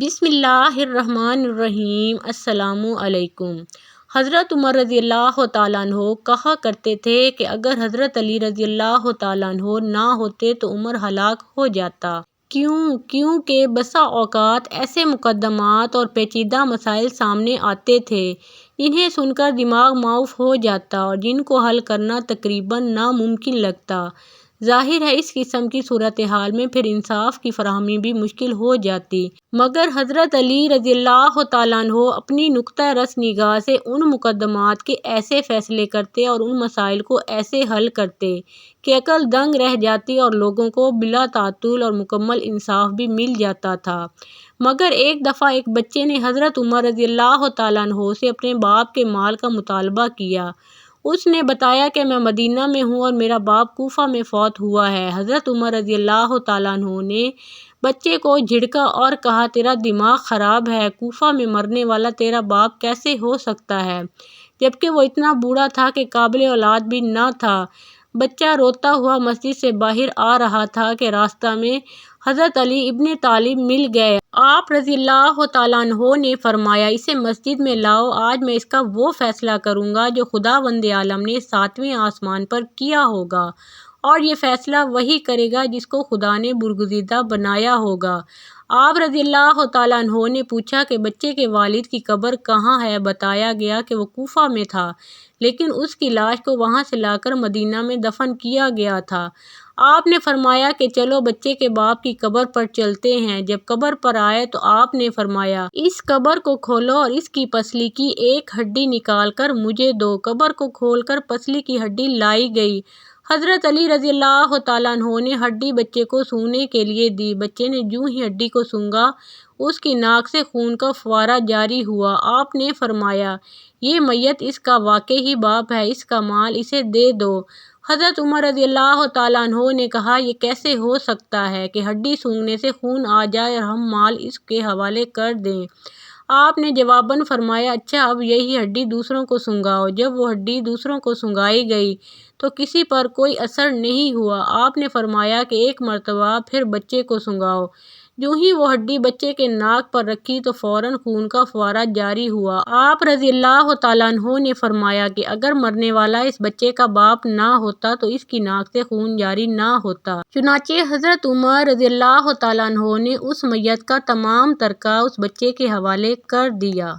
بسم اللہ الرحمن الرحیم۔ السلام علیکم۔ حضرت عمر رضی اللہ تعالیٰ عنہ کہا کرتے تھے کہ اگر حضرت علی رضی اللہ تعالیٰ عنہ نہ ہوتے تو عمر ہلاک ہو جاتا۔ کیونکہ بسا اوقات ایسے مقدمات اور پیچیدہ مسائل سامنے آتے تھے جنہیں سن کر دماغ معاف ہو جاتا اور جن کو حل کرنا تقریباً ناممکن لگتا۔ ظاہر ہے اس قسم کی صورتحال میں پھر انصاف کی فراہمی بھی مشکل ہو جاتی، مگر حضرت علی رضی اللہ تعالیٰ عنہ اپنی نقطہ رس نگاہ سے ان مقدمات کے ایسے فیصلے کرتے اور ان مسائل کو ایسے حل کرتے کہ عقل دنگ رہ جاتی اور لوگوں کو بلا تعطل اور مکمل انصاف بھی مل جاتا تھا۔ مگر ایک دفعہ ایک بچے نے حضرت عمر رضی اللہ تعالیٰ عنہ سے اپنے باپ کے مال کا مطالبہ کیا۔ اس نے بتایا کہ میں مدینہ میں ہوں اور میرا باپ کوفہ میں فوت ہوا ہے۔ حضرت عمر رضی اللہ تعالیٰ عنہ نے بچے کو جھڑکا اور کہا، تیرا دماغ خراب ہے، کوفہ میں مرنے والا تیرا باپ کیسے ہو سکتا ہے، جبکہ وہ اتنا بوڑھا تھا کہ قابل اولاد بھی نہ تھا۔ بچہ روتا ہوا مسجد سے باہر آ رہا تھا کہ راستہ میں حضرت علی ابن طالب مل گئے۔ آپ رضی اللہ تعالیٰ عنہ نے فرمایا، اسے مسجد میں لاؤ، آج میں اس کا وہ فیصلہ کروں گا جو خداوند عالم نے 7ویں آسمان پر کیا ہوگا، اور یہ فیصلہ وہی کرے گا جس کو خدا نے برگزیدہ بنایا ہوگا۔ آپ رضی اللہ تعالیٰ عنہ نے پوچھا کہ بچے کے والد کی قبر کہاں ہے؟ بتایا گیا کہ وہ کوفہ میں تھا، لیکن اس کی لاش کو وہاں سے لا کر مدینہ میں دفن کیا گیا تھا۔ آپ نے فرمایا کہ چلو بچے کے باپ کی قبر پر چلتے ہیں۔ جب قبر پر آئے تو آپ نے فرمایا، اس قبر کو کھولو اور اس کی پسلی کی ایک ہڈی نکال کر مجھے دو۔ قبر کو کھول کر پسلی کی ہڈی لائی گئی۔ حضرت علی رضی اللہ تعالیٰ عنہ نے ہڈی بچے کو سونگنے کے لیے دی۔ بچے نے جوں ہی ہڈی کو سونگا، اس کی ناک سے خون کا فوارہ جاری ہوا۔ آپ نے فرمایا، یہ میت اس کا واقعی باپ ہے، اس کا مال اسے دے دو۔ حضرت عمر رضی اللہ تعالیٰ عنہ نے کہا، یہ کیسے ہو سکتا ہے کہ ہڈی سونگنے سے خون آ جائے اور ہم مال اس کے حوالے کر دیں؟ آپ نے جواباً فرمایا، اچھا اب یہی ہڈی دوسروں کو سونگاؤ۔ جب وہ ہڈی دوسروں کو سونگائی گئی تو کسی پر کوئی اثر نہیں ہوا۔ آپ نے فرمایا کہ ایک مرتبہ پھر بچے کو سونگاؤ۔ جوں ہی وہ ہڈی بچے کے ناک پر رکھی تو فوراً خون کا فوارہ جاری ہوا۔ آپ رضی اللہ تعالیٰ عنہ نے فرمایا کہ اگر مرنے والا اس بچے کا باپ نہ ہوتا تو اس کی ناک سے خون جاری نہ ہوتا۔ چنانچہ حضرت عمر رضی اللہ تعالیٰ عنہ نے اس میت کا تمام ترکہ اس بچے کے حوالے کر دیا۔